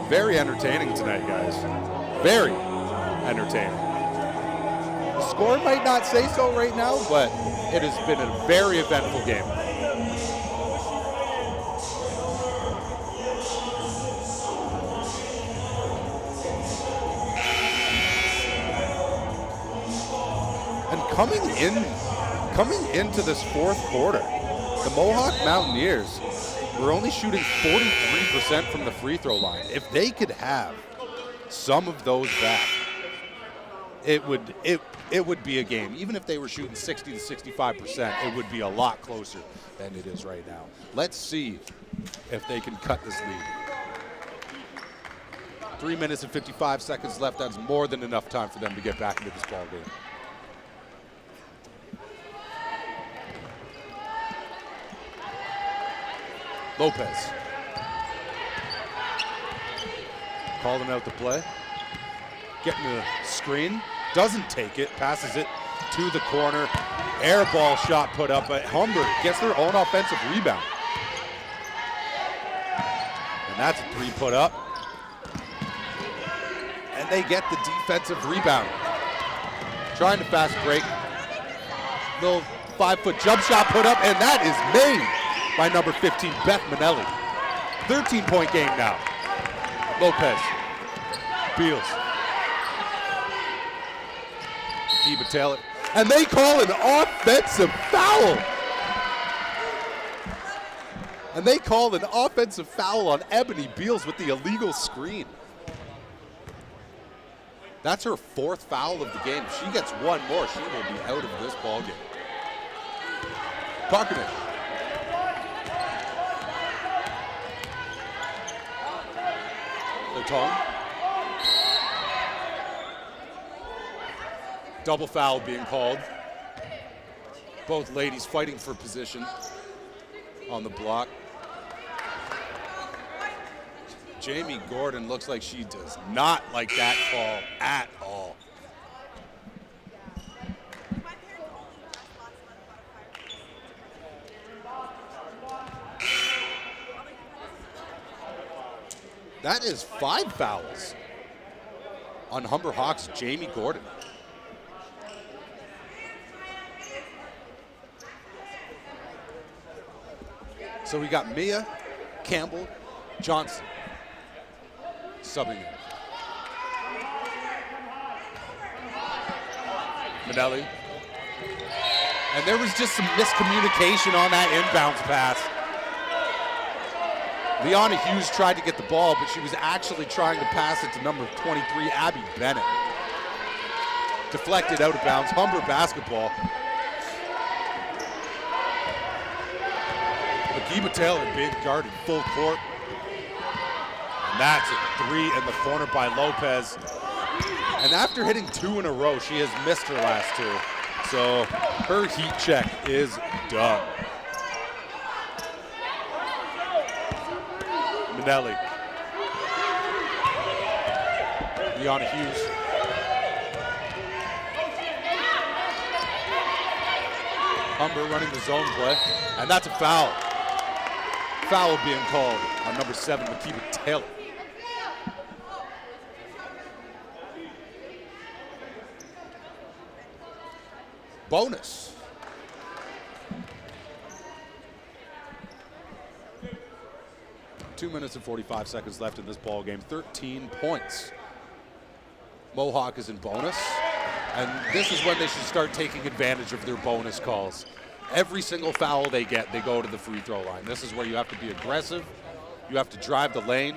Very entertaining tonight, guys. Very entertaining. The score might not say so right now, but it has been a very eventful game. And coming into this fourth quarter, the Mohawk Mountaineers were only shooting 43% from the free throw line. If they could have some of those back, it would be a game. Even if they were shooting 60 to 65%, it would be a lot closer than it is right now. Let's see if they can cut this lead. 3 minutes and 55 seconds left. That's more than enough time for them to get back into this ball game. Lopez. Calling out the play. Getting the screen. Doesn't take it. Passes it to the corner. Air ball shot put up, but Humber gets their own offensive rebound. And that's a three put up. And they get the defensive rebound. Trying to fast break. Little 5-foot jump shot put up, and that is made by number 15, Beth Manelli. 13-point game now. Lopez. Beals. Kiba Taylor. And they call an offensive foul. And they call an offensive foul on Ebony Beals with the illegal screen. That's her fourth foul of the game. If she gets one more, she will be out of this ball game. Pockernick. Latong. Double foul being called. Both ladies fighting for position on the block. Jamie Gordon looks like she does not like that call at all. That is 5 fouls on Humber Hawks' Jamie Gordon. So we got Mia, Campbell, Johnson subbing in. Manelli. And there was just some miscommunication on that inbounds pass. Liana Hughes tried to get the ball, but she was actually trying to pass it to number 23, Abby Bennett. Deflected out of bounds. Humber basketball. Makiba Taylor being guarded full court. And that's a three in the corner by Lopez. And after hitting 2 in a row, she has missed her last 2. So her heat check is done. Manelli. Liana Hughes. Humber running the zone play, and that's a foul. Foul being called on number 7, Makiba Taylor. Bonus. Two minutes and 45 seconds left in this ball game. 13 points. Mohawk is in bonus, and this is when they should start taking advantage of their bonus calls. Every single foul they get, they go to the free throw line. This is where you have to be aggressive. You have to drive the lane.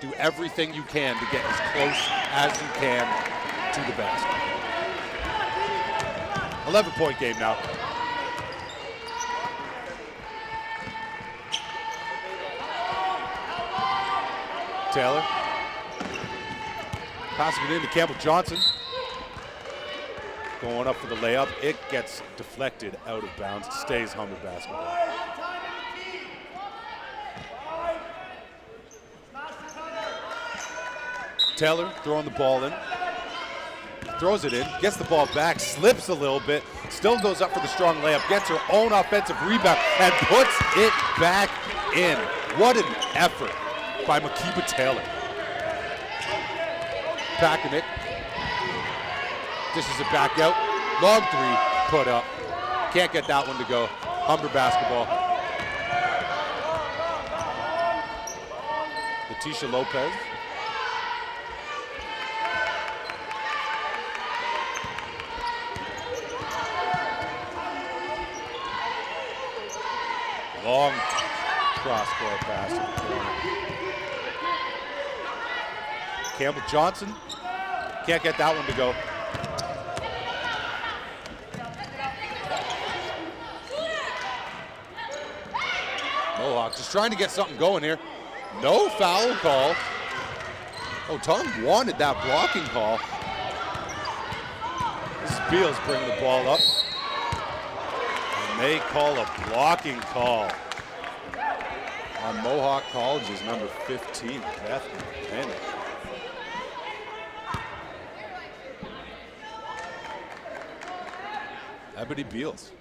Do everything you can to get as close as you can to the basket. 11-point game now. Taylor. Passing it in to Campbell Johnson. Going up for the layup. It gets deflected out of bounds. It stays Humber basketball. Taylor throwing the ball in. Throws it in, gets the ball back, slips a little bit, still goes up for the strong layup, gets her own offensive rebound, and puts it back in. What an effort by Makiba Taylor. Packing it. Dishes it back out. Long 3 put up. Can't get that one to go. Humber basketball. Letitia Lopez. Long cross-court pass to the corner. Campbell Johnson can't get that one to go. Mohawk just trying to get something going here. No foul call. Oh, Tom wanted that blocking call. This is Beals bringing the ball up. And they call a blocking call on Mohawk College's number 15, Beth Bennett. Ebony Beals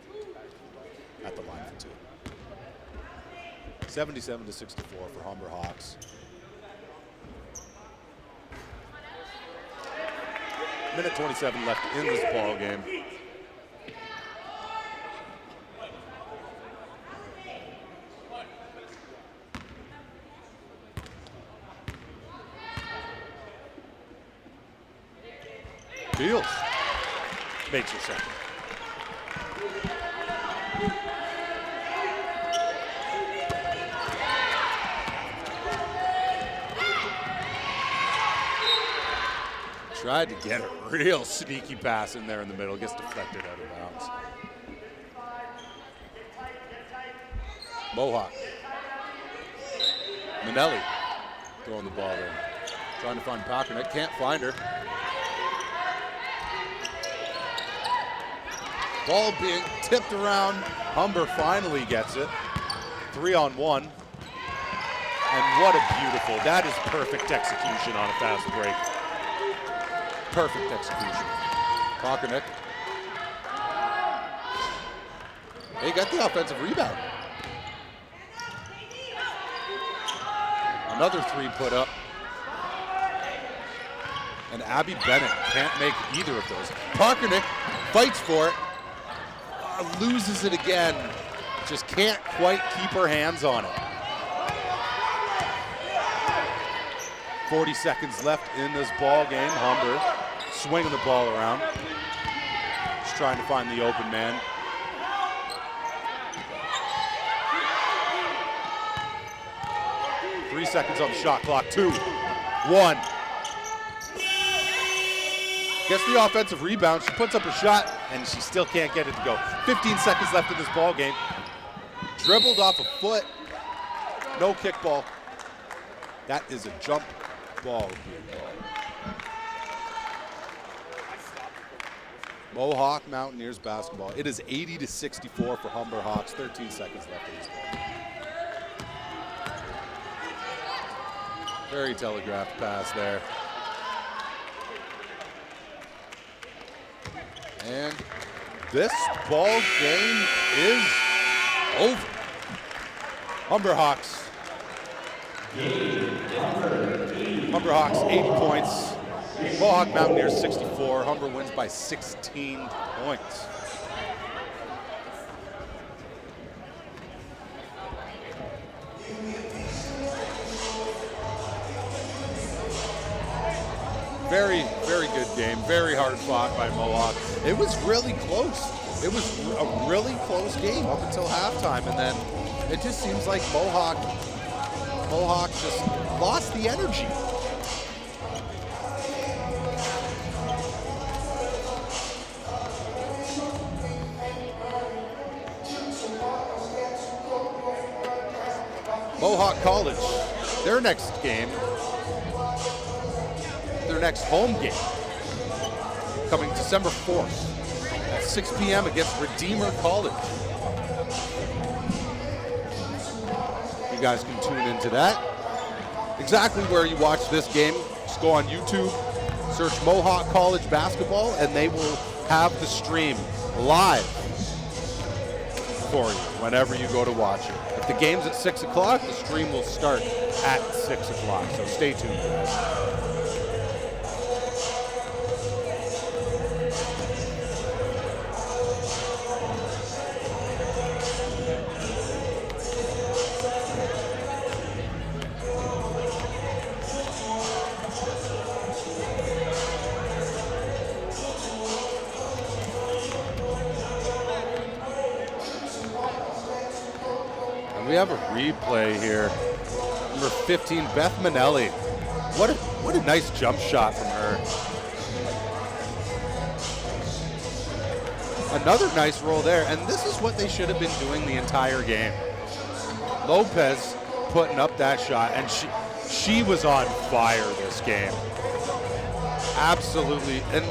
at the line for 2. 77-64 for Humber Hawks. Minute 27 left in this ball game. Beals makes her second. Tried to get a real sneaky pass in there in the middle, gets deflected out of bounds. Mohawk. Manelli throwing the ball in. Trying to find Packernick, can't find her. Ball being tipped around. Humber finally gets it. 3-on-1. And what a beautiful, that is perfect execution on a fast break. Perfect execution. Packernick. They got the offensive rebound. Another 3 put up. And Abby Bennett can't make either of those. Packernick fights for it. Loses it again. Just can't quite keep her hands on it. 40 seconds left in this ball game. Humber swinging the ball around. Just trying to find the open man. Three seconds on the shot clock. 2, 1. Gets the offensive rebound. She puts up a shot, and she still can't get it to go. 15 seconds left in this ball game. Dribbled off a foot. No kickball. That is a jump ball. Mohawk Mountaineers basketball. It is 80-64 for Humber Hawks. 13 seconds left in this ball. Very telegraphed pass there. And this ball game is over. Humber Hawks. Humber Hawks 80 points. Mohawk Mountaineers 64. Humber wins by 16 points. Very, very good game. Very hard fought by Mohawk. It was really close. It was a really close game up until halftime, and then it just seems like Mohawk just lost the energy. Mohawk College, their next game, their next home game, coming December 4th at 6 p.m. against Redeemer College. You guys can tune into that. Exactly where you watch this game, just go on YouTube, search Mohawk College basketball, and they will have the stream live for you whenever you go to watch it. If the game's at 6 o'clock, the stream will start at 6 o'clock, so stay tuned, guys. We have a replay here. Number 15, Beth Manelli. What a nice jump shot from her. Another nice roll there, and this is what they should have been doing the entire game. Lopez putting up that shot, and she was on fire this game. Absolutely, and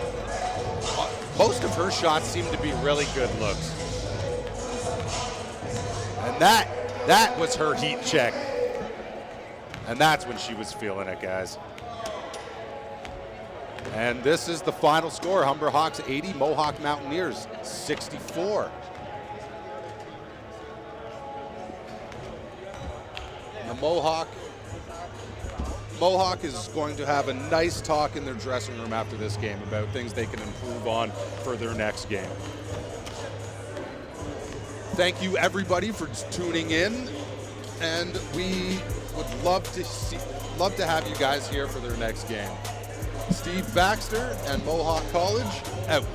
most of her shots seem to be really good looks. And that was her heat check. And that's when she was feeling it, guys. And this is the final score. Humber Hawks 80, Mohawk Mountaineers 64. The Mohawk is going to have a nice talk in their dressing room after this game about things they can improve on for their next game. Thank you, everybody, for tuning in, and we would love to have you guys here for their next game. Steve Baxter and Mohawk College out.